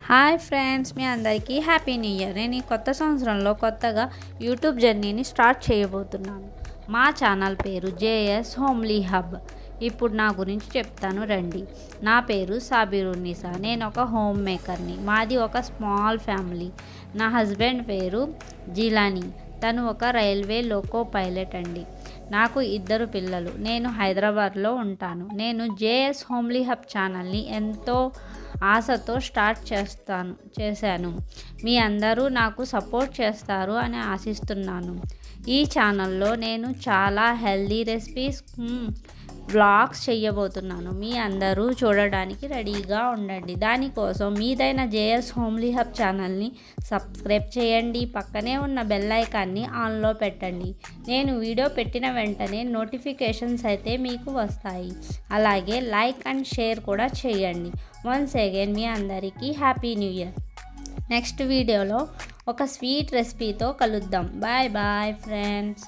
Hi friends, మీ అందరికీ happy new year. నేను ఈ కొత్త సంవత్సరంలో కొత్తగా యూట్యూబ్ జర్నీని స్టార్ట్ చేయబోతున్నాను. మా ఛానల్ పేరు జేఎస్ హోమ్లీ హబ్. ఇప్పుడు నా గురించి చెప్తాను రండి. నా పేరు సాబిరున్నిసా. నేను ఒక హోమ్ మేకర్ని. మాది ఒక స్మాల్ ఫ్యామిలీ. నా హస్బెండ్ పేరు జిలానీ. తను ఒక రైల్వే లోకో పైలట్ అండి. నాకు 2 పిల్లలు. నేను హైదరాబాద్లో ఉంటాను. నేను జేఎస్ హోమ్లీ హబ్ ఛానల్ని ఎంతో ఆశతో స్టార్ట్ చేశాను. మీ అందరూ నాకు సపోర్ట్ చేస్తారు అని ఆశిస్తున్నాను. ఈ ఛానల్లో నేను చాలా హెల్దీ రెసిపీస్, వ్లాగ్స్ చేయబోతున్నాను. మీ అందరూ చూడడానికి రెడీగా ఉండండి. దానికోసం మీదైన జేఎస్ హోమ్లీ హబ్ ఛానల్ని సబ్స్క్రైబ్ చేయండి. పక్కనే ఉన్న బెల్ ఐకాన్ని ఆన్లో పెట్టండి. నేను వీడియో పెట్టిన వెంటనే నోటిఫికేషన్స్ అయితే మీకు వస్తాయి. అలాగే లైక్ అండ్ షేర్ కూడా చేయండి. వన్స్ అగైన్ మీ అందరికీ హ్యాపీ న్యూ ఇయర్. నెక్స్ట్ వీడియోలో ఒక స్వీట్ రెసిపీతో కలుద్దాం. Bye bye friends.